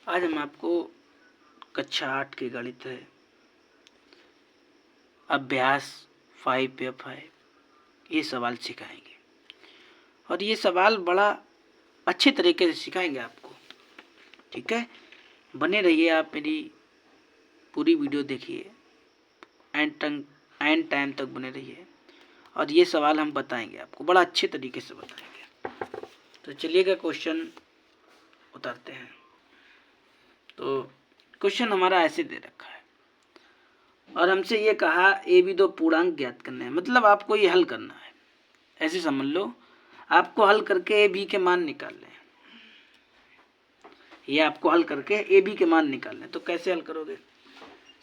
आज हम आपको कक्षा 8 के गणित है अभ्यास 5 ये सवाल सिखाएंगे और ये सवाल बड़ा अच्छे तरीके से सिखाएंगे आपको। ठीक है, बने रहिए, आप मेरी पूरी वीडियो देखिए, एंड टाइम तक बने रहिए और ये सवाल हम बताएंगे आपको, बड़ा अच्छे तरीके से बताएंगे। तो चलिएगा क्वेश्चन उतारते हैं। तो क्वेश्चन हमारा ऐसे दे रखा है और हमसे ये कहा ए बी दो पूर्णांक ज्ञात करने हैं, मतलब आपको ये हल करना है। ऐसे समझ लो, आपको हल करके ए बी के मान निकालने हैं। ये आपको हल करके ए बी के मान निकालने हैं। तो कैसे हल करोगे?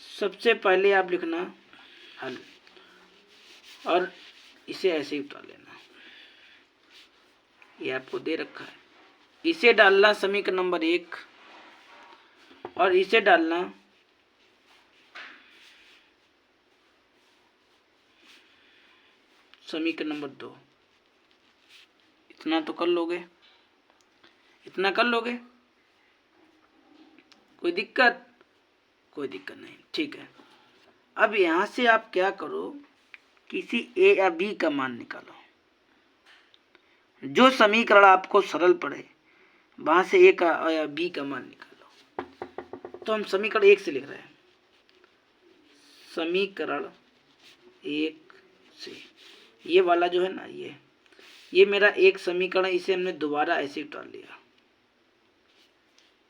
सबसे पहले आप लिखना हल और इसे ऐसे ही उतार लेना। ये आपको दे रखा है, इसे डालना समीकरण नंबर 1 और इसे डालना समीकरण नंबर 2। इतना तो कर लोगे, इतना कर लोगे, कोई दिक्कत? कोई दिक्कत नहीं, ठीक है। अब यहां से आप क्या करो, किसी ए या बी का मान निकालो। जो समीकरण आपको सरल पड़े वहां से ए का या बी का मान निकालो। तो हम समीकरण 1 से लिख रहे हैं। समीकरण 1 से ये वाला जो है ना, ये मेरा एक समीकरण, इसे हमने दोबारा ऐसे उतार लिया।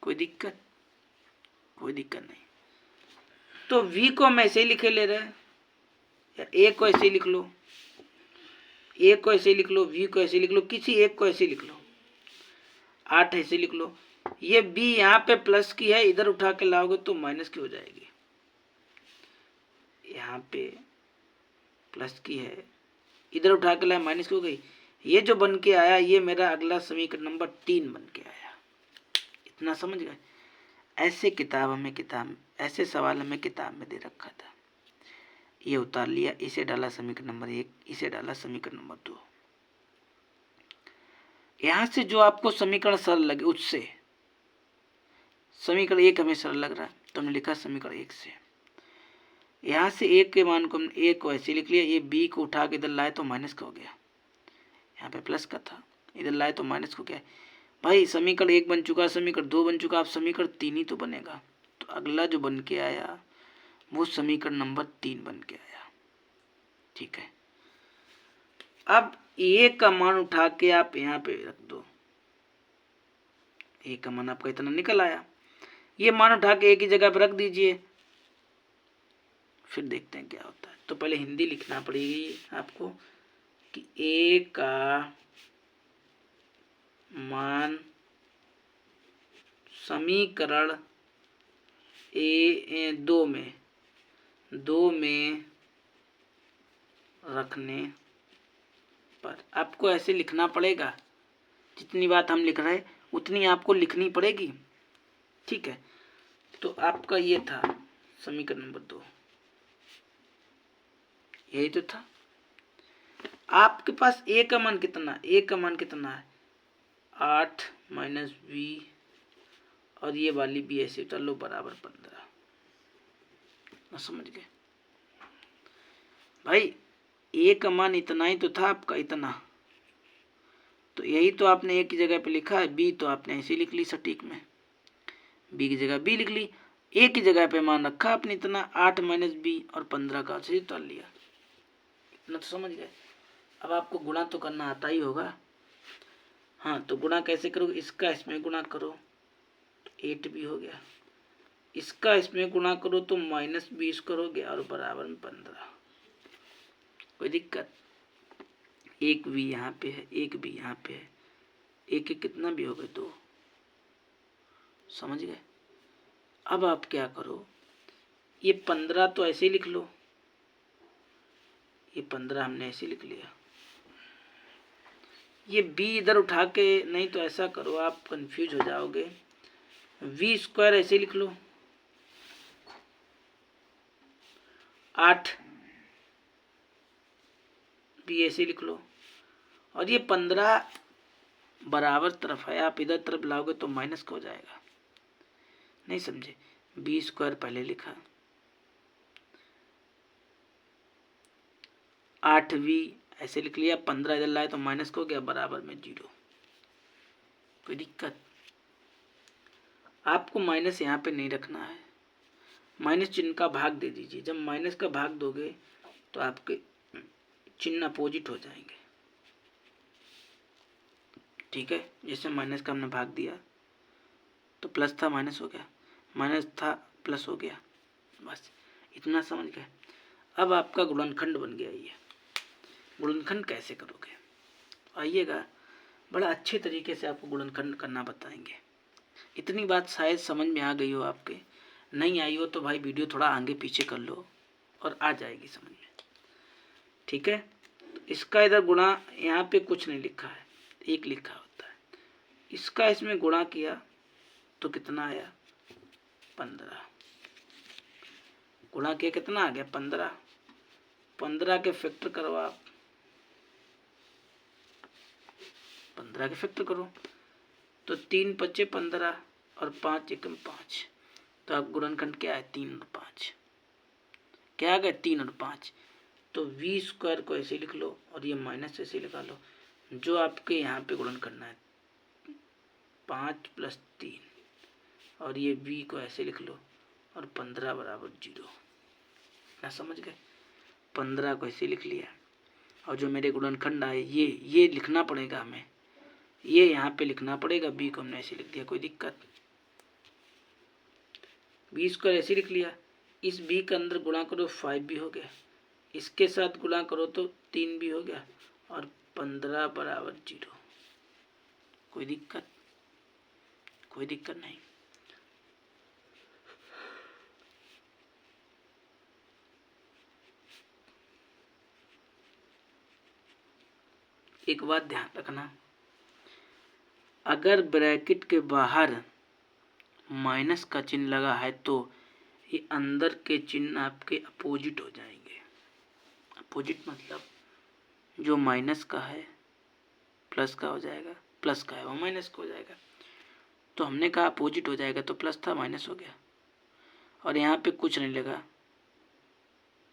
कोई दिक्कत? कोई दिक्कत नहीं। तो v को हम ऐसे ही लिखे ले रहे हैं, या a को ऐसे ही लिख लो, a को ऐसे ही लिख लो, v को ऐसे ही लिख लो, किसी एक को ऐसे ही लिख लो, 8 ऐसे लिख लो। ये b यहाँ पे प्लस की है, इधर उठा के लाओगे तो माइनस की हो जाएगी। यहाँ पे प्लस की है, इधर उठा के लाए माइनस की हो गई। ये जो बन के आया ये मेरा अगला समीकरण नंबर 3 बन के आया। इतना समझ गए? ऐसे ऐसे सवाल हमें किताब में दे रखा था, ये उतार लिया, इसे डाला समीकरण नंबर 1, इसे डाला समीकरण नंबर 2। यहां से जो आपको समीकरण सरल लगे उससे, समीकरण 1 हमें सरल लग रहा है तो हमने लिखा समीकरण 1 से। यहां से 1 के मान को हमने 1 को ऐसे लिख लिया, ये b को उठा के इधर लाए तो माइनस का हो गया, यहाँ पे प्लस का था, इधर लाए तो माइनस को गया। भाई समीकरण 1 बन चुका, समीकरण 2 बन चुका, अब समीकरण 3 ही तो बनेगा। तो अगला जो बन के आया वो समीकरण नंबर 3 बन के आया। ठीक है, अब ए का मान उठा के आप यहाँ पे रख दो। ए का मान आपका इतना निकल आया, ये मान उठा के ए की जगह पे रख दीजिए, फिर देखते हैं क्या होता है। तो पहले हिंदी लिखना पड़ेगी आपको कि ए का मान समीकरण दो में रखने पर आपको ऐसे लिखना पड़ेगा। जितनी बात हम लिख रहे हैं उतनी आपको लिखनी पड़ेगी। ठीक है, तो आपका ये था समीकरण नंबर 2, यही तो था। आपके पास ए का मान कितना, ए का मान कितना है 8 माइनस बी, और ये वाली बी ऐसे उतार लो बराबर 15। समझ गए भाई? ए का मान इतना ही तो था आपका, इतना। तो यही तो आपने ए की जगह पे लिखा है, बी तो आपने ऐसे लिख ली सटीक में, बी की जगह बी लिख ली, ए की जगह पे मान रखा आपने इतना 8 माइनस बी और 15 का ऐसे उतार लिया। इतना तो समझ गए। अब आपको गुणा तो करना आता ही होगा। हाँ, तो गुणा कैसे करोगे? इसका इसमें गुणा करो तो 8 भी हो गया, इसका इसमें गुणा करो तो माइनस 20 करोगे और बराबर में 15। कोई दिक्कत? एक भी यहाँ पे है, एक भी यहाँ पे है, एक एक कितना भी हो गए 2। समझ गए? अब आप क्या करो, ये 15 तो ऐसे ही लिख लो, ये 15 हमने ऐसे लिख लिया, ये b इधर उठा के, नहीं तो ऐसा करो आप कंफ्यूज हो जाओगे, v स्क्वायर ऐसे लिख लो, 8 b ऐसे लिख लो, और ये 15 बराबर तरफ है, आप इधर तरफ लाओगे तो माइनस का हो जाएगा। नहीं समझे, बी स्क्वायर पहले लिखा, 8v ऐसे लिख लिया, 15 इधर लाए तो माइनस को गया, बराबर में 0। कोई दिक्कत? आपको माइनस यहाँ पे नहीं रखना है, माइनस चिन्ह का भाग दे दीजिए। जब माइनस का भाग दोगे तो आपके चिन्ह अपोजिट हो जाएंगे, ठीक है। जैसे माइनस का हमने भाग दिया तो प्लस था माइनस हो गया, माइनस था प्लस हो गया, बस इतना समझ गए। अब आपका गुणनखंड बन गया। ये गुणनखंड कैसे करोगे, आइएगा, बड़ा अच्छे तरीके से आपको गुणनखंड करना बताएंगे। इतनी बात शायद समझ में आ गई हो आपके, नहीं आई हो तो भाई वीडियो थोड़ा आगे पीछे कर लो और आ जाएगी समझ में, ठीक है। तो इसका इधर गुणा, यहाँ पे कुछ नहीं लिखा है, 1 लिखा होता है। इसका इसमें गुणा किया तो कितना आया, 15। गुणा किया कितना आ गया, 15। 15 के फैक्टर करो आप, 15 के फैक्टर करो तो 3 पच्चे 15 और 5 एकम 5। तो आप गुणनखंड क्या है, 3 और 5। क्या आ गया, 3 और 5। तो v स्क्वायर को ऐसे लिख लो और ये माइनस ऐसे लगा लो। जो आपके यहाँ पे गुणन करना है 5 + 3, और ये v को ऐसे लिख लो और 15 बराबर 0। क्या समझ गए, 15 को ऐसे लिख लिया और जो मेरे गुणनखंड आए ये लिखना पड़ेगा हमें, ये यहाँ पे लिखना पड़ेगा। b को हमने ऐसे लिख दिया, कोई दिक्कत। b स्क्वायर ऐसे लिख लिया, इस b के अंदर गुणा करो 5 भी हो गया, इसके साथ गुणा करो तो 3 भी हो गया और 15 बराबर 0। कोई दिक्कत, कोई दिक्कत नहीं। एक बात ध्यान रखना, अगर ब्रैकेट के बाहर माइनस का चिन्ह लगा है तो ये अंदर के चिन्ह आपके अपोजिट हो जाएंगे। अपोजिट मतलब जो माइनस का है प्लस का हो जाएगा, प्लस का है वो माइनस का हो जाएगा। तो हमने कहा अपोजिट हो जाएगा, तो प्लस था माइनस हो गया, और यहाँ पे कुछ नहीं लगा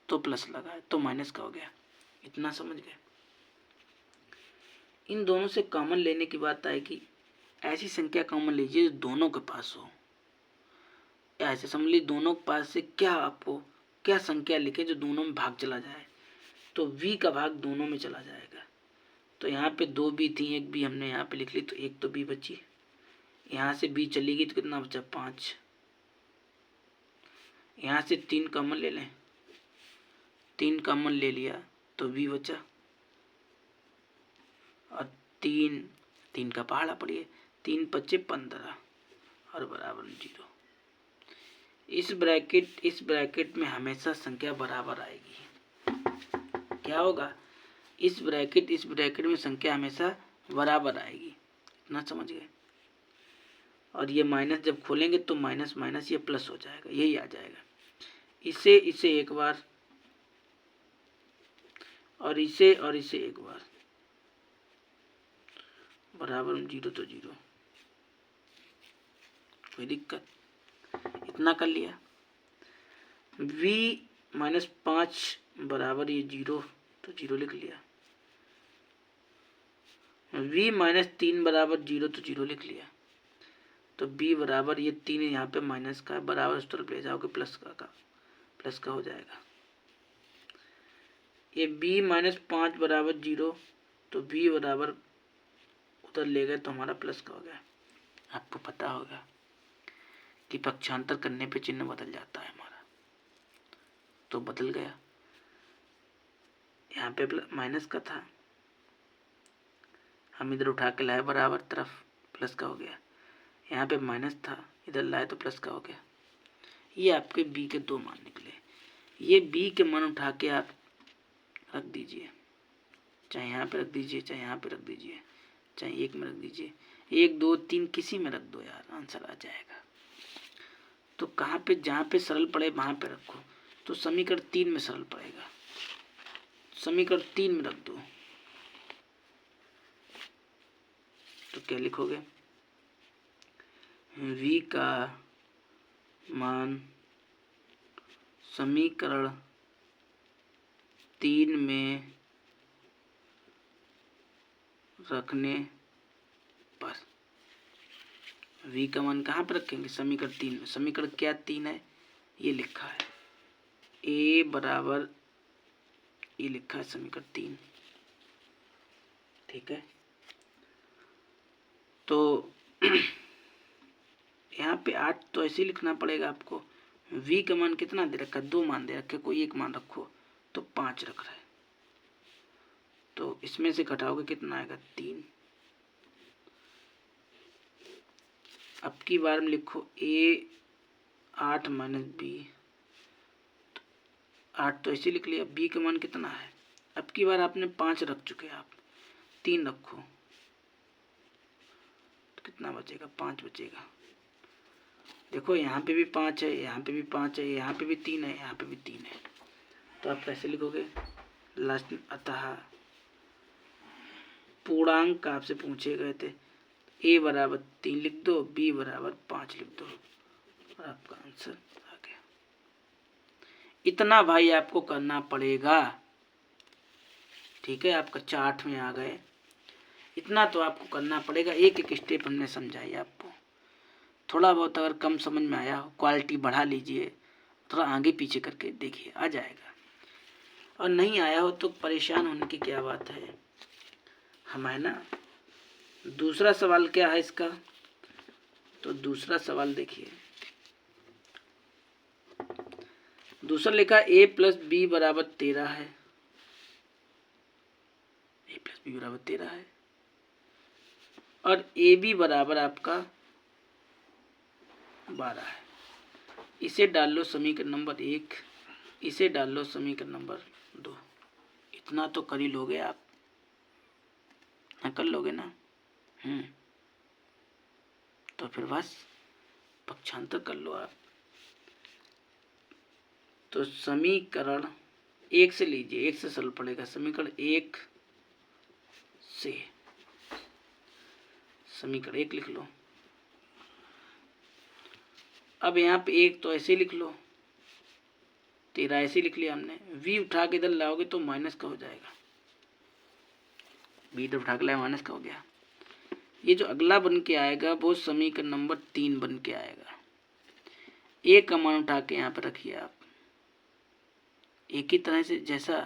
तो प्लस लगा है तो माइनस का हो गया। इतना समझ गए। इन दोनों से कॉमन लेने की बात है कि ऐसी संख्या कॉमन लीजिए जो दोनों के पास हो। ऐसे समझ लीजिए दोनों के पास से क्या आपको क्या संख्या लिखे जो दोनों में भाग चला जाए, तो v का भाग दोनों में चला जाएगा। तो यहाँ पे 2 b थी, 1 b हमने यहाँ पे लिख ली, तो 1 तो b बची। यहाँ से b चली तो कितना बचा, 5। यहाँ से 3 कॉमन ले लें, 3 कॉमन ले लिया तो v बचा, और 3 का पहाड़ा पड़िए, 3 पच्चे 15 और बराबर 0। इस ब्रैकेट में हमेशा संख्या बराबर आएगी। क्या होगा, इस ब्रैकेट में संख्या हमेशा बराबर आएगी। इतना समझ गए। और ये माइनस जब खोलेंगे तो माइनस माइनस ये प्लस हो जाएगा, यही आ जाएगा। इसे एक बार और इसे एक बार, बराबर 0 तो 0। कोई दिक्कत, इतना कर लिया। v - 5 बराबर ये 0 तो 0 लिख लिया। v - 3 बराबर 0 तो 0 लिख लिया। तो b बराबर ये 3 यहाँ पे माइनस का बराबर उस तरफ ले जाओगे प्लस का हो जाएगा। ये b - 5 बराबर 0 तो b बराबर उधर ले गए तो हमारा प्लस का हो गया। आपको पता होगा कि पक्षांतर करने पे चिन्ह बदल जाता है हमारा, तो बदल गया। यहाँ पे माइनस का था, हम इधर उठा के लाए बराबर तरफ, प्लस का हो गया। यहाँ पे माइनस था, इधर लाए तो प्लस का हो गया। ये आपके b के 2 मान निकले। ये b के मान उठा के आप रख दीजिए, चाहे यहाँ पे रख दीजिए, चाहे यहाँ पे रख दीजिए, चाहे 1 में रख दीजिए, 1 2 3 किसी में रख दो यार, आंसर आ जाएगा। तो कहाँ पे, जहाँ पे सरल पड़े वहाँ पे रखो। तो समीकरण 3 में सरल पड़ेगा, समीकरण 3 में रख दो। तो क्या लिखोगे, v का मान समीकरण 3 में रखने पर। v का मान कहाँ पर रखेंगे? समीकरण 3 में। समीकरण क्या 3 है? ये लिखा है a बराबर, ये लिखा है समीकरण 3। ठीक है, तो यहाँ पे 8 तो ऐसे ही लिखना पड़ेगा आपको। v का मान कितना दे रखा है? 2 मान दे रखे, कोई एक मान रखो, तो 5 रख रहा है। तो इसमें से घटाओगे कितना आएगा? 3। अब की बार में लिखो a 8 माइनस b, 8 तो ऐसे लिख लिया। b का मान कितना है? अब की बार आपने 5 रख चुके, आप 3 रखो तो कितना बचेगा? 5 बचेगा। देखो यहाँ पे भी 5 है, यहाँ पे भी 5 है, यहाँ पे भी 3 है, यहाँ पे भी 3 है। तो आप कैसे लिखोगे लास्ट में? अतः पूर्णांक आपसे पूछे गए थे, a बराबर 3 लिख दो, b बराबर 5 लिख दो, और आपका आंसर आ गया। इतना भाई आपको करना पड़ेगा। ठीक है, आपका चार्ट में आ गए, इतना तो आपको करना पड़ेगा। एक एक स्टेप हमने समझाई आपको। थोड़ा बहुत अगर कम समझ में आया हो, क्वालिटी बढ़ा लीजिए, थोड़ा आगे पीछे करके देखिए, आ जाएगा। और नहीं आया हो तो परेशान होने की क्या बात है, हम है ना। दूसरा सवाल क्या है इसका? तो दूसरा सवाल देखिए, दूसरा लिखा a प्लस बी बराबर 13 है। a प्लस बी बराबर 13 है, और ए बी बराबर आपका 12 है। इसे डाल लो समीकरण नंबर 1, इसे डाल लो समीकरण नंबर 2। इतना तो कर ही लोगे आप, ना कर लोगे ना? तो फिर बस पक्षांतर कर लो आप। तो समीकरण 1 से लीजिए, 1 से सरल पड़ेगा। समीकरण 1 से समीकरण 1 लिख लो। अब यहाँ पे 1 तो ऐसे लिख लो, 13 ऐसे लिख लिया हमने। v उठा के इधर लाओगे तो माइनस का हो जाएगा, v इधर उठा के लाए माइनस का हो गया। ये जो अगला बन के आएगा वो समीकरण नंबर 3 बन के आएगा। a का मान उठा के यहाँ पे रखिए आप। एक ही तरह से जैसा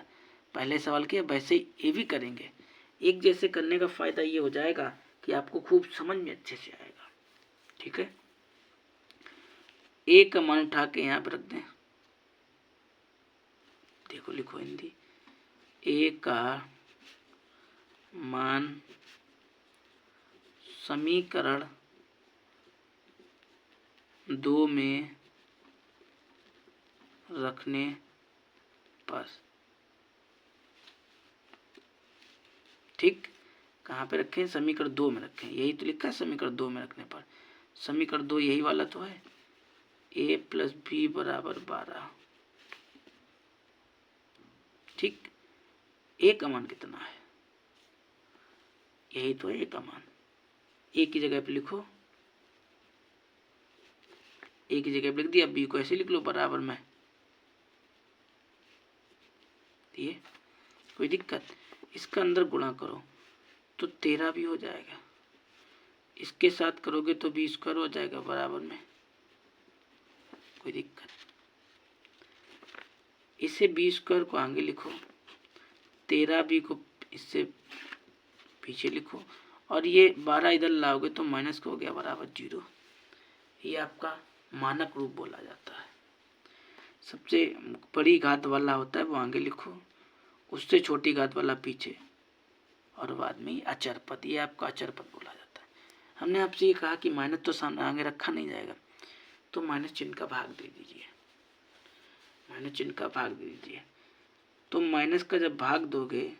पहले सवाल किया वैसे ही ये भी करेंगे। एक जैसे करने का फायदा ये हो जाएगा कि आपको खूब समझ में अच्छे से आएगा। ठीक है, a का मान उठा के यहाँ पे रख दें। देखो लिखो हिंदी, a का मान समीकरण 2 में रखने पर। ठीक, कहाँ पे रखें? समीकरण 2 में रखें, यही तो लिखा है समीकरण 2 में रखने पर। समीकरण 2 यही वाला तो है, a प्लस बी बराबर 12। ठीक, a का मान कितना है? यही तो है a का मान। a की जगह पे लिखो, a की जगह पे लिख दिया, b को ऐसे लिख लो बराबर में। ये कोई दिक्कत? इसका अंदर गुणा करो तो 13 भी हो जाएगा, इसके साथ करोगे तो 20 स्क्वायर हो जाएगा बराबर में। कोई दिक्कत? इसे 20 स्क्वायर को आगे लिखो, 13 बी को इससे पीछे लिखो, और ये 12 इधर लाओगे तो माइनस का हो गया बराबर 0। ये आपका मानक रूप बोला जाता है। सबसे बड़ी घात वाला होता है वो आगे लिखो, उससे छोटी घात वाला पीछे, और बाद में अचर पद, ये आपका अचर पद बोला जाता है। हमने आपसे ये कहा कि माइनस तो सामने आगे रखा नहीं जाएगा, तो माइनस चिन्ह का भाग दे दीजिए, माइनस चिन्ह का भाग दे दीजिए। तो माइनस का जब भाग दोगे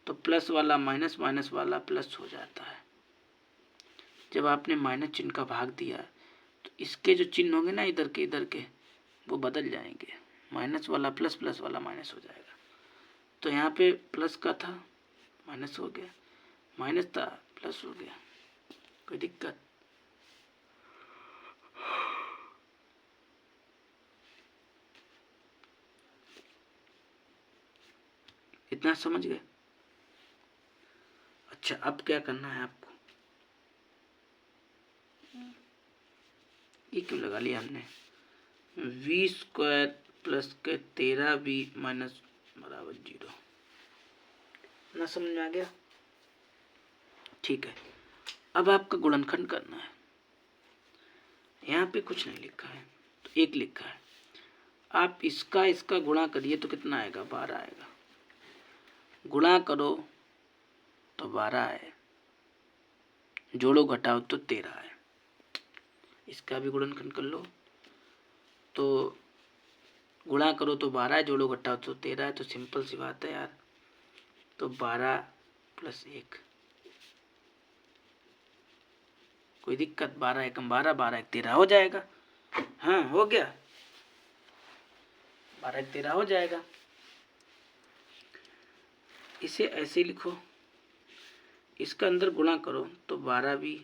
तो प्लस वाला माइनस, माइनस वाला प्लस हो जाता है। जब आपने माइनस चिन्ह का भाग दिया तो इसके जो चिन्ह होंगे ना इधर के वो बदल जाएंगे, माइनस वाला प्लस, प्लस वाला माइनस हो जाएगा। तो यहाँ पे प्लस का था माइनस हो गया, माइनस था प्लस हो गया। कोई दिक्कत? इतना समझ गए। अच्छा, अब क्या करना है आपको, ये क्यों लगा लिया हमने, वी स्क्वायर प्लस के 13v माइनस बराबर 0, ना समझ में आ गया। ठीक है, अब आपका गुणनखंड करना है। यहाँ पे कुछ नहीं लिखा है तो 1 लिखा है, आप इसका गुणा करिए तो कितना आएगा, 12 आएगा। गुणा करो तो 12 है, जोड़ो घटाओ तो 13 है। इसका भी गुणनखंड कर लो, तो गुणा करो तो 12 है, जोड़ो घटाओ तो 13 है, तो सिंपल सी बात है यार। तो 12 प्लस 1, कोई दिक्कत, 12 एकम 12, 12 एक 13 हो जाएगा। हाँ हो गया, 12 एक 13 हो जाएगा। इसे ऐसे लिखो, इसका अंदर गुणा करो तो 12 भी,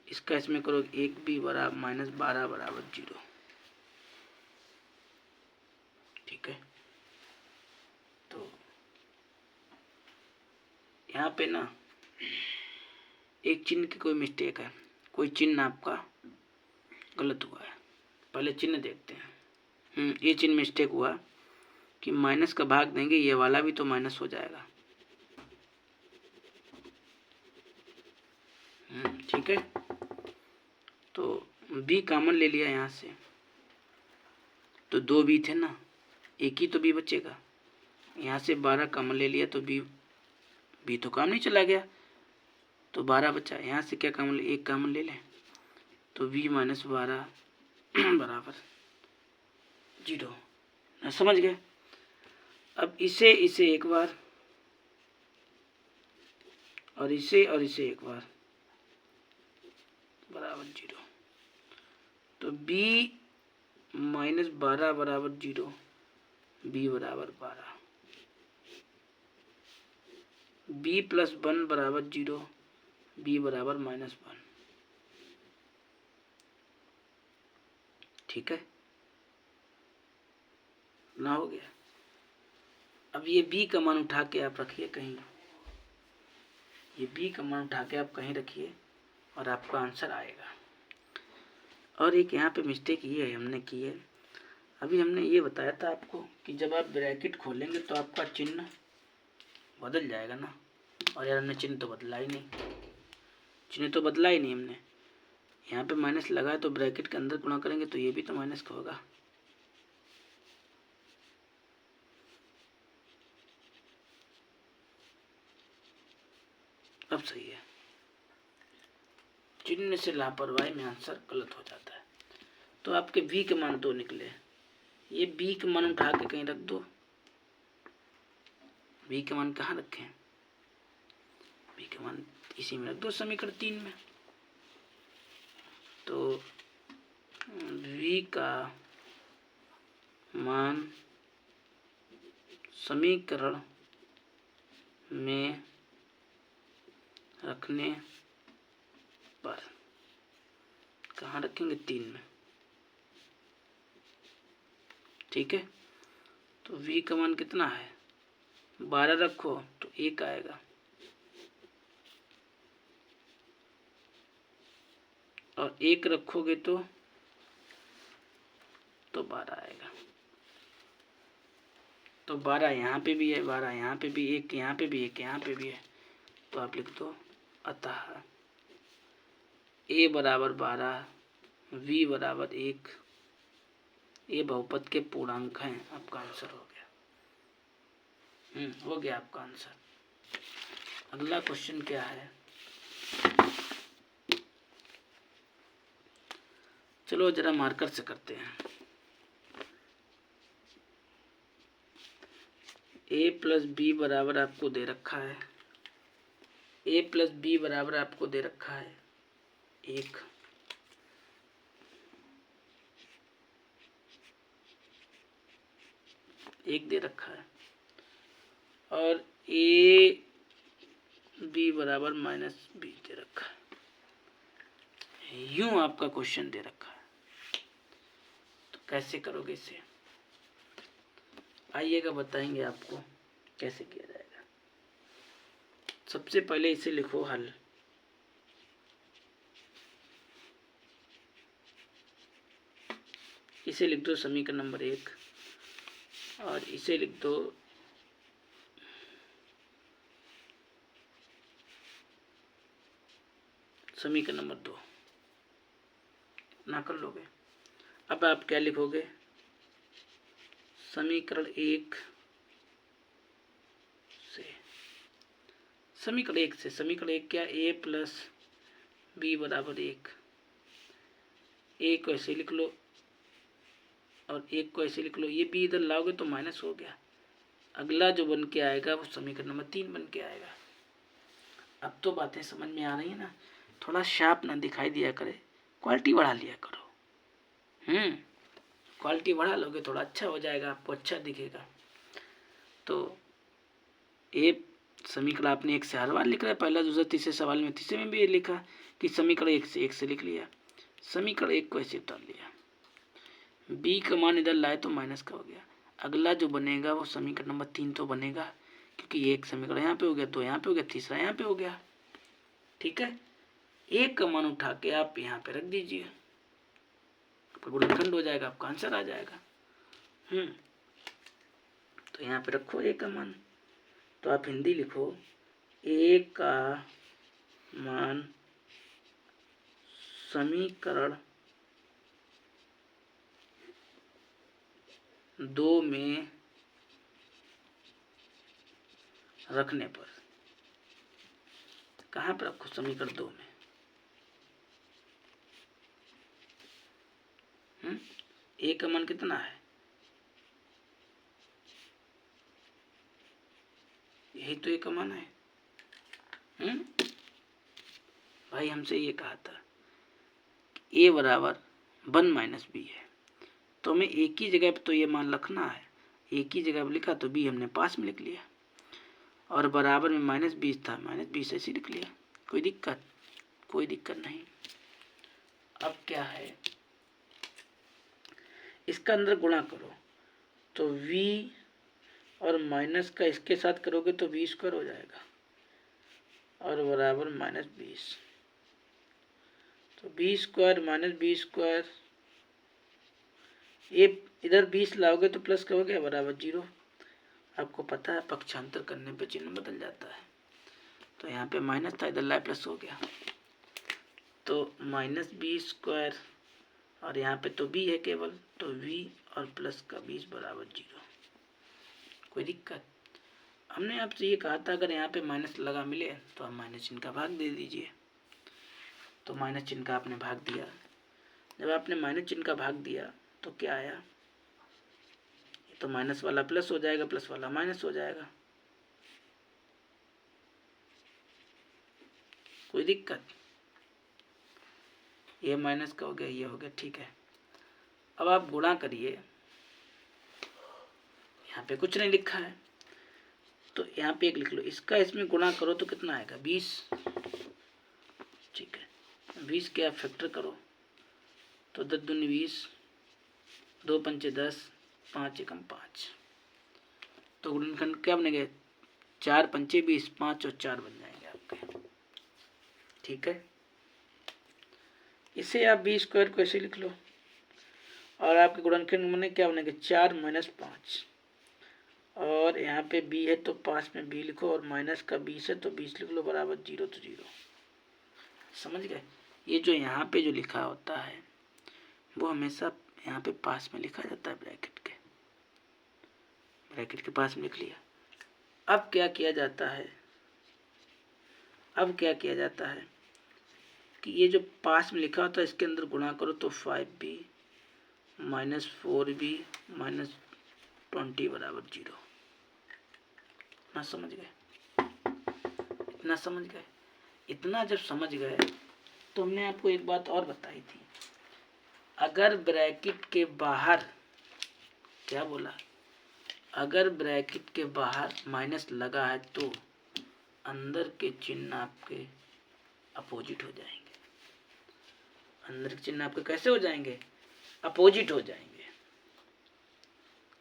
इसका इसमें करो 1 भी बराबर माइनस 12 बराबर 0। ठीक है, तो यहाँ पे ना एक चिन्ह की कोई मिस्टेक है, कोई चिन्ह आपका गलत हुआ है। पहले चिन्ह देखते हैं। ये चिन्ह मिस्टेक हुआ कि माइनस का भाग देंगे, ये वाला भी तो माइनस हो जाएगा। ठीक है, तो b कॉमन ले लिया यहाँ से, तो 2 b थे ना, एक ही तो b बचेगा। यहाँ से 12 कॉमन ले लिया तो b तो काम नहीं चला गया, तो 12 बचा। यहाँ से क्या कॉमन, 1 कॉमन ले लें तो b माइनस 12 बराबर 0। ना समझ गए। अब इसे एक बार और इसे एक बार बराबर 0, तो b माइनस 12 बराबर 0, b बराबर 12, b प्लस 1 बराबर 0, b बराबर माइनस 1। ठीक है ना, हो गया। अब ये b का मान उठा के आप रखिए कहीं, ये b का मान उठा के आप कहीं रखिए और आपका आंसर आएगा। और एक यहाँ पे मिस्टेक ये है हमने की है, अभी हमने ये बताया था आपको कि जब आप ब्रैकेट खोलेंगे तो आपका चिन्ह बदल जाएगा ना, और यार हमने चिन्ह तो बदला ही नहीं, हमने यहाँ पे माइनस लगा है तो ब्रैकेट के अंदर गुणा करेंगे तो ये भी तो माइनस का होगा। अब सही है, चिन्ह से लापरवाही में आंसर गलत हो जाता है। तो आपके v के मान 2 निकले, ये b के मान उठा के कहीं रख दो। b के मान कहाँ रखें, b के मान इसी में रख दो, समीकरण 3 में। तो v का मान समीकरण में रखने पर कहाँ रखेंगे, 3 में। ठीक है, तो v का मान कितना है, 12 रखो तो 1 आएगा, और 1 रखोगे तो 12 आएगा। तो 12 यहाँ पे भी है, 12 यहाँ पे भी, 1 यहाँ पे भी, 1 यहाँ पे भी है, तो आप लिख दो अतः a बराबर 12, v बराबर 1, ये बहुपद के पूर्णांक हैं। आपका आंसर हो गया। हो गया आपका आंसर। अगला क्वेश्चन क्या है, चलो जरा मार्कर से करते हैं। a प्लस बी बराबर आपको दे रखा है, a प्लस बी बराबर आपको दे रखा है 1, दे रखा है, और a b बराबर माइनस बी दे रखा है। यूं आपका क्वेश्चन दे रखा है, तो कैसे करोगे इसे, आइएगा बताएंगे आपको। कैसे किया जाएगा? सबसे पहले इसे लिखो हल। इसे लिख दो समीकरण नंबर 1 और इसे लिख दो समीकरण नंबर 2। ना कर लोगे। अब आप क्या लिखोगे? समीकरण 1 से समीकरण 1 क्या? a प्लस बी बराबर 1। ए को ऐसे लिख लो और 1 को ऐसे लिख लो। ये बी इधर लाओगे तो माइनस हो गया। अगला जो बन के आएगा वो समीकरण नंबर 3 बन के आएगा। अब तो बातें समझ में आ रही है ना? थोड़ा शार्प ना दिखाई दिया करे, क्वालिटी बढ़ा लिया करो। क्वालिटी बढ़ा लोगे थोड़ा अच्छा हो जाएगा, आपको अच्छा दिखेगा। तो ये समीकरण आपने 1 से हर बार लिख रहा है, पहला दूसरा तीसरे सवाल में, तीसरे में भी ये लिखा कि समीकरण 1 से लिख लिया। समीकरण 1 को ऐसे उतार लिया, b का मान इधर लाए तो माइनस का हो गया। अगला जो बनेगा वो समीकरण नंबर 3 तो बनेगा, क्योंकि ये एक समीकरण यहाँ पे हो गया, 2 यहाँ पे हो गया, तीसरा यहाँ पे हो गया। ठीक है, 1 का मान उठा के आप यहाँ पे रख दीजिए, आपका गुणनखंड हो जाएगा, आपका आंसर आ जाएगा। तो यहाँ पे रखो 1 का मान। तो आप हिंदी लिखो 1 का मान समीकरण 2 में रखने पर। कहाँ पर रखो? समीकरण 2 में। ए का मान कितना है? यही तो ए का मान है। भाई हमसे ये कहा था ए बराबर 1 माइनस बी है, तो हमें एक ही जगह पे तो ये मान रखना है। एक ही जगह पे लिखा तो बी हमने पास में लिख लिया, और बराबर में -20 था, -20 ऐसे लिख लिया। कोई दिक्कत? कोई दिक्कत नहीं। अब क्या है, इसका अंदर गुणा करो तो v और माइनस का इसके साथ करोगे तो v² हो जाएगा, और बराबर -20। तो v² -v², ये इधर 20 लाओगे तो प्लस करोगे बराबर 0। आपको पता है पक्षांतर करने पे चिन्ह बदल जाता है। तो यहाँ पे माइनस था, इधर लाए प्लस हो गया, तो -v² और यहाँ पे तो b है केवल, तो v और प्लस का 20 बराबर 0। कोई दिक्कत? हमने आपसे ये कहा था अगर यहाँ पे माइनस लगा मिले तो आप माइनस चिन्ह का भाग दे दीजिए। तो माइनस चिन्ह का आपने भाग दिया। जब आपने माइनस चिन्ह का भाग दिया तो क्या आया? ये तो माइनस वाला प्लस हो जाएगा, प्लस वाला माइनस हो जाएगा। कोई दिक्कत? ये माइनस का हो गया, ये हो गया, ठीक है। अब आप गुणा करिए, यहाँ पे कुछ नहीं लिखा है तो यहाँ पे 1 लिख लो, इसका इसमें गुणा करो तो कितना आएगा? 20। ठीक है, 20 के आप फैक्टर करो तो 10 दूनी 20, 2 पंचे 10, 5 एकम 5। तो गुणनखंड क्या बनेंगे? 4 पंचे 20, 5 और 4 बन जाएंगे आपके। ठीक है, इसे आप b² को ऐसे लिख लो, और आपके गुणनखंड बने क्या बनेंगे? 4 - 5, और यहाँ पे b है तो पास में b लिखो, और माइनस का 20 है तो 20 लिख लो, बराबर 0 तो 0। समझ गए? ये जो यहाँ पे जो लिखा होता है वो हमेशा यहाँ पे पास में लिखा जाता है, ब्रैकेट के पास में लिख लिया। अब क्या किया जाता है, कि ये जो पास में लिखा होता है इसके अंदर गुणा करो तो 5b - 4b - 20 बराबर 0। इतना समझ गए? इतना जब समझ गए तो हमने आपको एक बात और बताई थी, अगर ब्रैकेट के बाहर, क्या बोला? अगर ब्रैकेट के बाहर माइनस लगा है तो अंदर के चिन्ह आपके अपोजिट हो जाएंगे। अंदर के चिन्ह आपके कैसे हो जाएंगे? अपोजिट हो जाएंगे।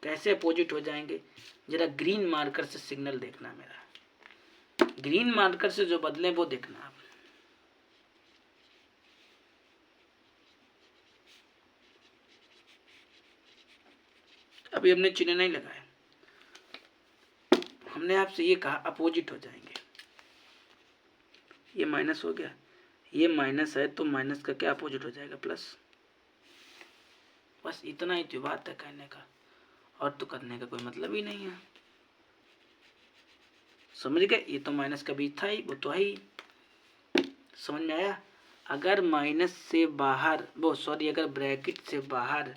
कैसे अपोजिट हो जाएंगे, जरा ग्रीन मार्कर से सिग्नल देखना, मेरा ग्रीन मार्कर से जो बदले वो देखना आप। अभी हमने चिन्ह नहीं लगाया, हमने आपसे ये कहा अपोजिट हो जाएंगे। ये माइनस हो गया, ये माइनस है तो माइनस का क्या अपोजिट हो जाएगा, प्लस। बस इतना ही तो बात है कहने का, और तो करने का कोई मतलब ही नहीं है। समझ गए, ये तो माइनस का बीच था ही, वो तो है ही। समझ में आया। अगर माइनस से बाहर वो सॉरी अगर ब्रैकेट से बाहर,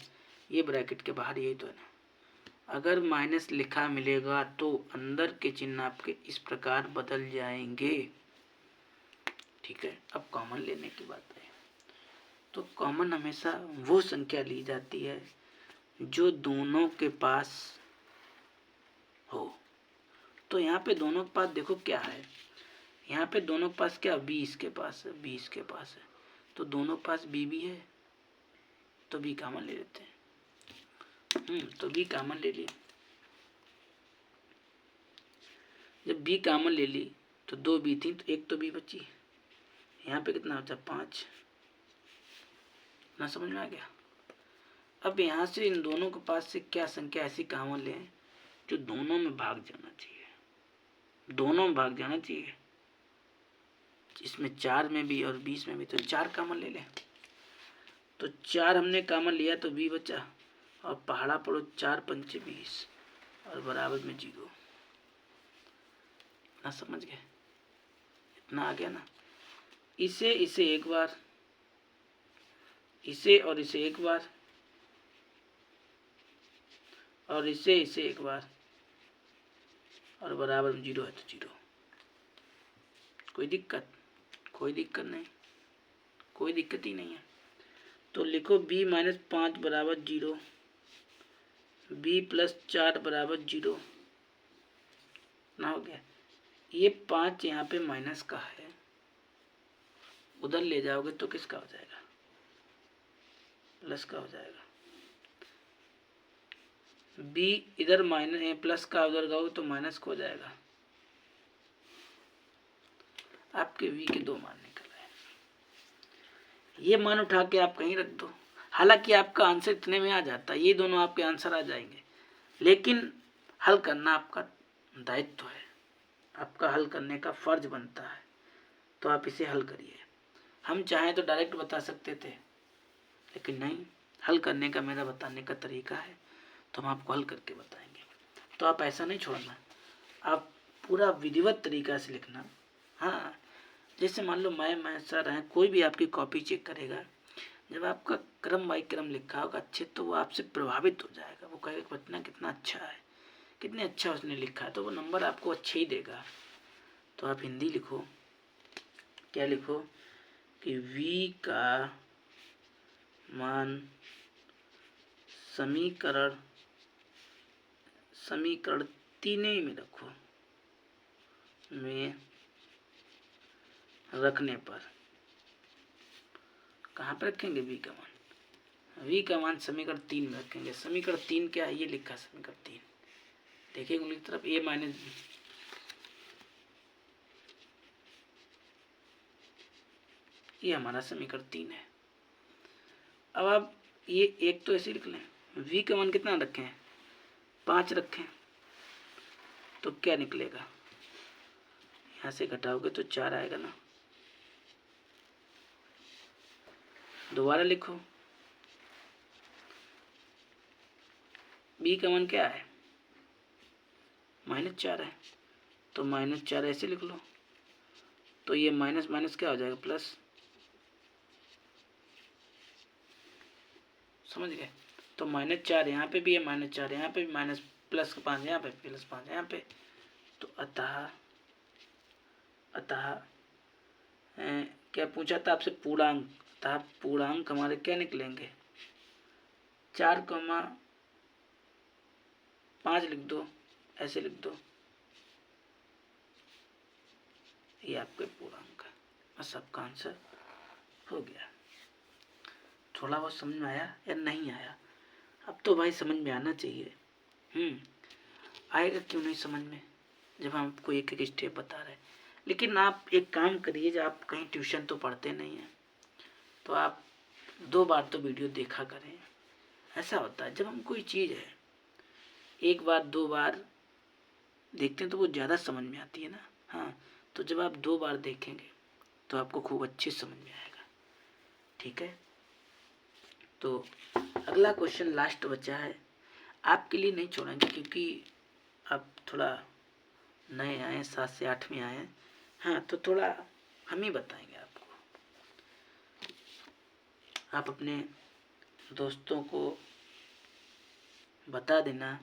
ये ब्रैकेट के बाहर यही तो है ना, अगर माइनस लिखा मिलेगा तो अंदर के चिन्ह आपके इस प्रकार बदल जाएंगे। ठीक है, अब कॉमन लेने की बात है। तो कॉमन हमेशा वो संख्या ली जाती है जो दोनों के पास हो। तो यहाँ पे दोनों के पास देखो क्या है, यहाँ पे दोनों के पास क्या, 20 के पास है, 20 के पास है, तो दोनों के पास बी भी है, तो बी कॉमन ले लेते हैं। तो बी कॉमन ले ली। जब बी कॉमन ले ली तो 2 बी थी तो एक तो बी बची। यहाँ पे कितना बचा, 5 ना। समझ में आ गया। अब यहाँ से इन दोनों के पास से क्या संख्या ऐसी कॉमन लें जो दोनों में भाग जाना चाहिए, दोनों में भाग जाना चाहिए, इसमें 4 में भी और 20 में भी, तो 4 कॉमन ले लें। तो 4 हमने कॉमन लिया तो बी बचा, और पहाड़ा पड़ो 4 पंचे 20 और बराबर में 0 ना। समझ गए, इतना आ गया ना। इसे एक बार, इसे और इसे एक बार, और इसे एक बार, और बराबर में 0 है तो 0। कोई दिक्कत, कोई दिक्कत नहीं, कोई दिक्कत ही नहीं है। तो लिखो b माइनस 5 बराबर 0, b प्लस 4 बराबर 0 ना। हो गया। ये 5 यहाँ पे माइनस का है, उधर ले जाओगे तो किसका हो जाएगा, प्लस का हो जाएगा। b इधर माइनस प्लस का उधर जाओगे तो माइनस का हो जाएगा। आपके v के 2 मान निकल रहे। ये मान उठा के आप कहीं रख दो, हालांकि आपका आंसर इतने में आ जाता है, ये दोनों आपके आंसर आ जाएंगे, लेकिन हल करना आपका दायित्व है, आपका हल करने का फर्ज बनता है। तो आप इसे हल करिए। हम चाहें तो डायरेक्ट बता सकते थे, लेकिन नहीं, हल करने का मेरा बताने का तरीका है, तो हम आपको हल करके बताएंगे। तो आप ऐसा नहीं छोड़ना, आप पूरा विधिवत तरीका से लिखना। हाँ, जैसे मान लो मैं सर हैं, कोई भी आपकी कॉपी चेक करेगा, जब आपका क्रम बाई क्रम लिखा होगा अच्छे, तो वो आपसे प्रभावित हो जाएगा, वो कहेगा बच्चा कितना अच्छा है, कितने अच्छा उसने लिखा है, तो वो नंबर आपको अच्छे ही देगा। तो आप हिंदी लिखो, क्या लिखो कि v का मान समीकरण 3 में रखो, में रखने पर कहाँ पर रखेंगे v का मान, v का मान समीकरण 3 में रखेंगे। समीकरण 3 क्या है, ये लिखा समीकरण 3, देखिए उंगली की तरफ, a माइनस बी, ये हमारा समीकरण 3 है। अब आप ये एक तो ऐसे लिख लें, v का मान कितना रखें, 5 रखें, तो क्या निकलेगा, यहाँ से घटाओगे तो 4 आएगा ना। दोबारा लिखो, b का मान क्या है, -4 है, तो -4 ऐसे लिख लो, तो ये माइनस माइनस क्या हो जाएगा, प्लस। समझ गए। तो -4 यहाँ पे भी है, -4 यहाँ पे भी, माइनस प्लस 5 यहाँ पे, प्लस 5 यहाँ पे। तो अतः क्या पूछा था आपसे, पूर्णांक। अतः पूर्णांक हमारे क्या निकलेंगे, 4,5 लिख दो, ऐसे लिख दो, ये आपके पूर्णांक है। बस आपका आंसर हो गया। थोड़ा बहुत समझ में आया या नहीं आया, अब तो भाई समझ में आना चाहिए। आएगा क्यों नहीं समझ में जब हम आपको एक एक स्टेप बता रहे हैं। लेकिन आप एक काम करिए, जब आप कहीं ट्यूशन तो पढ़ते नहीं हैं तो आप 2 बार तो वीडियो देखा करें। ऐसा होता है जब हम कोई चीज़ है 1 बार 2 बार देखते हैं तो वो ज़्यादा समझ में आती है ना। हाँ, तो जब आप 2 बार देखेंगे तो आपको खूब अच्छे समझ में आएगा। ठीक है, तो अगला क्वेश्चन लास्ट बचा है, आपके लिए नहीं छोड़ेंगे क्योंकि आप थोड़ा नए आए हैं, 7 से 8 में आए हैं। हाँ, तो थोड़ा हम ही बताएंगे आपको। आप अपने दोस्तों को बता देना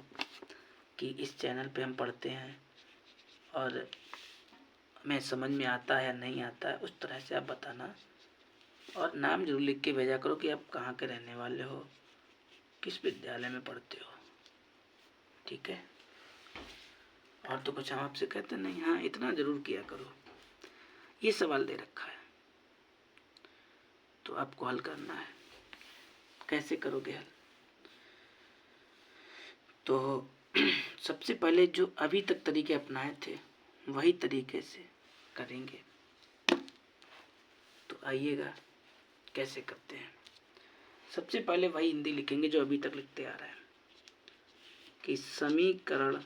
कि इस चैनल पे हम पढ़ते हैं और हमें समझ में आता है या नहीं आता है, उस तरह से आप बताना। और नाम जरूर लिख के भेजा करो कि आप कहाँ के रहने वाले हो, किस विद्यालय में पढ़ते हो। ठीक है, और तो कुछ हम आपसे कहते नहीं। हाँ, इतना जरूर किया करो। ये सवाल दे रखा है तो आपको हल करना है। कैसे करोगे हल? तो सबसे पहले जो अभी तक तरीके अपनाए थे वही तरीके से करेंगे। तो आइएगा कैसे करते हैं। सबसे पहले वही हिंदी लिखेंगे जो अभी तक लिखते आ रहा है कि समीकरण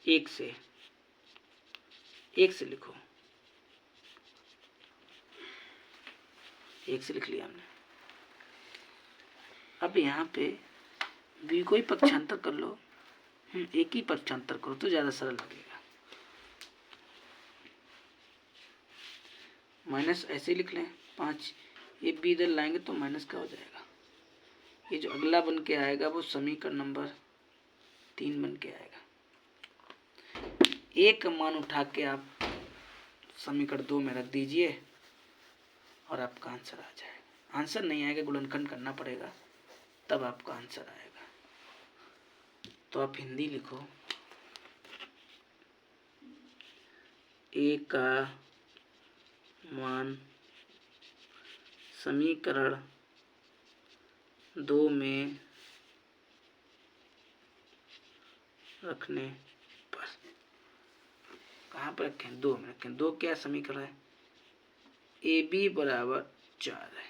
1 से लिखो। 1 से लिख लिया हमने। अब यहाँ पे बी को ही पक्षांतर कर लो। एक ही पक्षांतर करो तो ज़्यादा सरल लगेगा। माइनस ऐसे लिख लें 5, ये बी इधर लाएंगे तो माइनस का हो जाएगा। ये जो अगला बन के आएगा वो समीकरण नंबर 3 बन के आएगा। एक मान उठा के आप समीकरण 2 में रख दीजिए और आपका आंसर आ जाएगा। आंसर नहीं आएगा, गुणनखंड करना पड़ेगा, तब आपका आंसर आएगा। तो आप हिंदी लिखो, ए का मान समीकरण 2 में रखने पर, कहाँ पर रखें? 2 में रखें। 2 क्या समीकरण है? ए बी बराबर 4 है।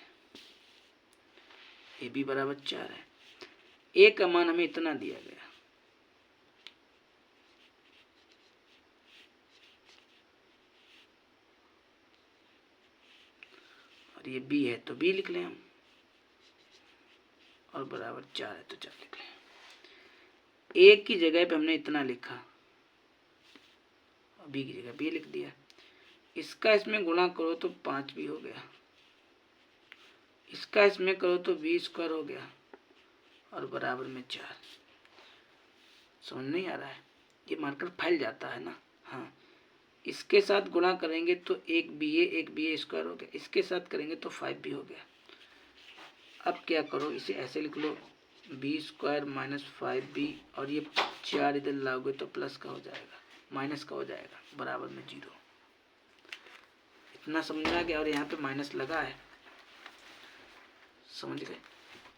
ए बी बराबर 4 है। ए का मान हमें इतना दिया गया, और ये बी है तो बी लिख लें हम, और बराबर 4 है तो 4 लिख लें। ए की जगह पे हमने इतना लिखा और बी की जगह बी लिख दिया। इसका इसमें गुणा करो तो 5 भी हो गया, इसका इसमें करो तो 20 स्क्वायर हो गया, और बराबर में 4। समझ नहीं आ रहा है? ये मार्कर फैल जाता है ना। हाँ, इसके साथ गुणा करेंगे तो एक बी ए स्क्वायर हो गया, इसके साथ करेंगे तो 5 भी हो गया। अब क्या करो, इसे ऐसे लिख लो, बी स्क्वायर माइनस 5b, और ये 4 इधर लाओगे तो प्लस का हो जाएगा, माइनस का हो जाएगा, बराबर में 0। इतना समझना गया, और यहाँ पे माइनस लगा है, समझ गए?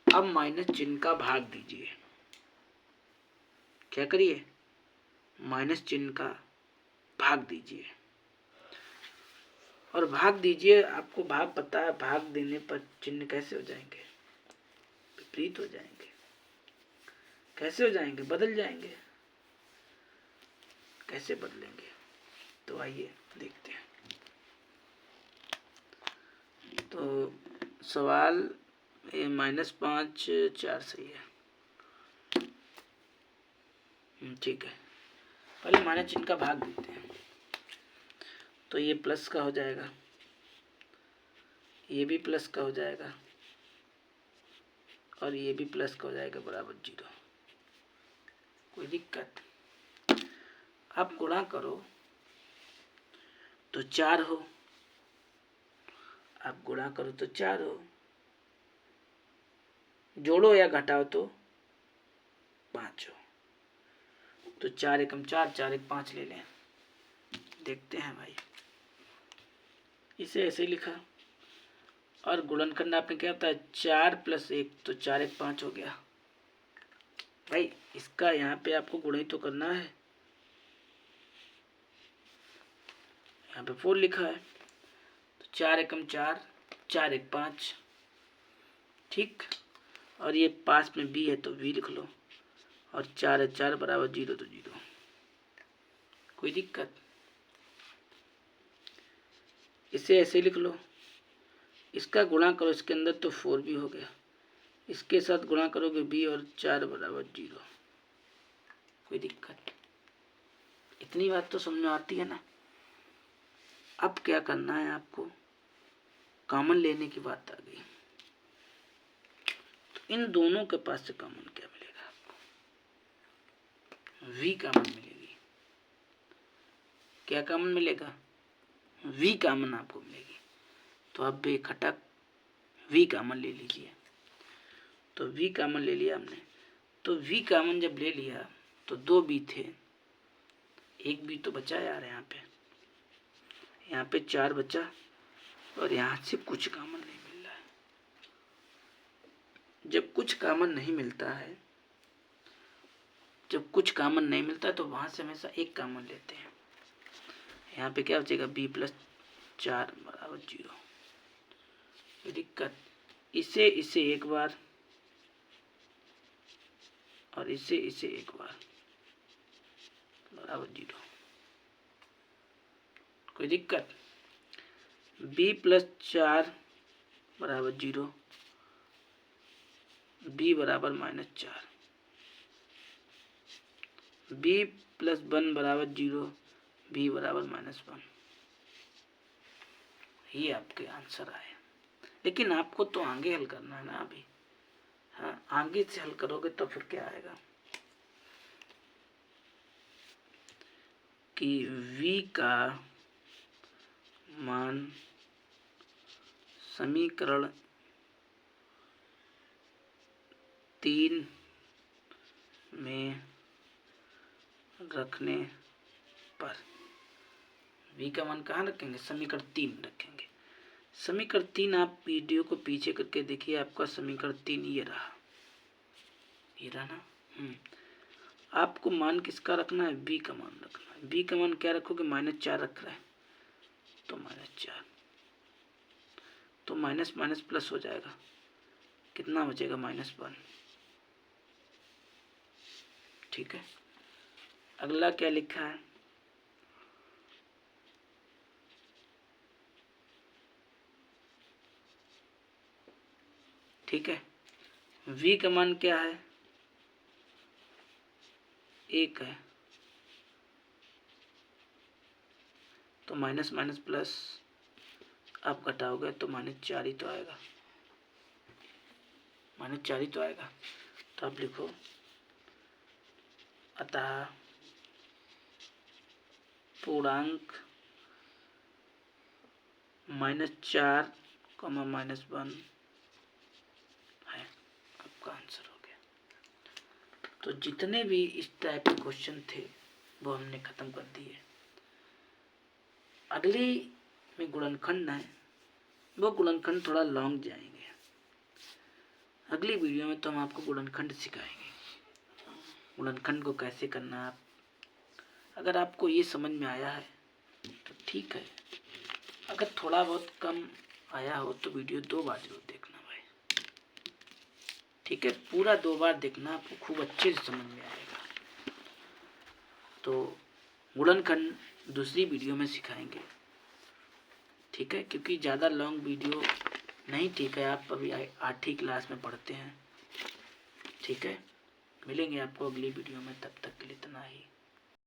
अब माइनस चिन्ह का भाग दीजिए। क्या करिए? माइनस चिन्ह का भाग दीजिए, और भाग दीजिए। आपको भाग पता है, भाग देने पर चिन्ह कैसे हो जाएंगे? विपरीत हो जाएंगे। कैसे हो जाएंगे? बदल जाएंगे। कैसे बदलेंगे? तो आइए देखते हैं। तो सवाल -5 4 सही है। ठीक है, पहले माइनस चिन्ह का भाग देते हैं। तो ये प्लस का हो जाएगा, ये भी प्लस का हो जाएगा, और ये भी प्लस का हो जाएगा, बराबर 0। कोई दिक्कत? आप गुणा करो तो 4 हो, आप गुणा करो तो 4 हो, जोड़ो या घटाओ तो 5 हो। तो 4 एकम 4, 4 एक 5 ले लें। देखते हैं भाई, इसे ऐसे लिखा, और गुणनखंड आपने क्या होता है 4 + 1, तो 4 1 5 हो गया भाई। इसका यहाँ पे आपको गुणा ही तो करना है, यहाँ पे 4 लिखा है, तो 4 एकम 4, 4 1 5, ठीक। और ये पास में बी है तो बी लिख लो, और 4 है 4 बराबर 0 तो 0, कोई दिक्कत। इसे ऐसे लिख लो, इसका गुणा करो इसके अंदर तो 4 भी हो गया, इसके साथ गुणा करोगे बी और 4 बराबर 0, कोई दिक्कत। इतनी बात तो समझ में आती है ना। अब क्या करना है आपको, कॉमन लेने की बात आ गई। तो इन दोनों के पास से कॉमन क्या मिलेगा आपको, v कॉमन मिलेगी। क्या कॉमन मिलेगा, v कॉमन आपको मिलेगी। तो अब बेखटक v कॉमन ले लीजिए। तो v कॉमन ले लिया हमने, तो v कॉमन जब ले लिया तो 2 b थे, 1 b तो बचा यार, यहाँ पे 4 बचा, और यहाँ से कुछ कॉमन नहीं मिल रहा है। जब कुछ कॉमन नहीं मिलता है, तो वहां से हमेशा एक कॉमन लेते हैं। यहाँ पे क्या बचेगा b + 4 बराबर 0, कोई दिक्कत। इसे एक बार और इसे एक बार बराबर 0, कोई दिक्कत। b + 4 बराबर 0, b बराबर -4, b + 1 बराबर 0, b बराबर -1। ये आपके आंसर आए। लेकिन आपको तो आगे हल करना है ना अभी। हाँ, आगे से हल करोगे तो फिर क्या आएगा कि v का मान समीकरण 3 में रखने पर, v का मान कहाँ रखेंगे, समीकरण 3 रखेंगे। समीकरण 3 आप वीडियो को पीछे करके देखिए, आपका समीकरण 3 ये रहा ना। आपको मान किसका रखना है, b का मान रखना है। b का मान क्या रखोगे, -4 रख रहा है तो -4, तो माइनस माइनस प्लस हो जाएगा, कितना बचेगा -1, ठीक है। अगला क्या लिखा है, ठीक है। v का मान क्या है, 1 है, तो माइनस माइनस प्लस आप घटाओगे तो -4 ही तो आएगा, -4 ही तो आएगा। तो आप लिखो अतः पूर्णांक -4, -1 है, आपका आंसर हो गया। तो जितने भी इस टाइप के क्वेश्चन थे वो हमने खत्म कर दिए। अगली में गुणनखंड है, वो गुणनखंड थोड़ा लॉन्ग जाएंगे। अगली वीडियो में तो हम आपको गुणनखंड सिखाएंगे, गुणनखंड को कैसे करना। आप अगर आपको ये समझ में आया है तो ठीक है, अगर थोड़ा बहुत कम आया हो तो वीडियो 2 बार जरूर देखना भाई, ठीक है। पूरा 2 बार देखना, आपको खूब अच्छे से समझ में आएगा। तो गुणनखंड दूसरी वीडियो में सिखाएंगे, ठीक है, क्योंकि ज़्यादा लॉन्ग वीडियो नहीं ठीक है। आप अभी 8वीं क्लास में पढ़ते हैं, ठीक है। मिलेंगे आपको अगली वीडियो में, तब तक के लिए इतना ही।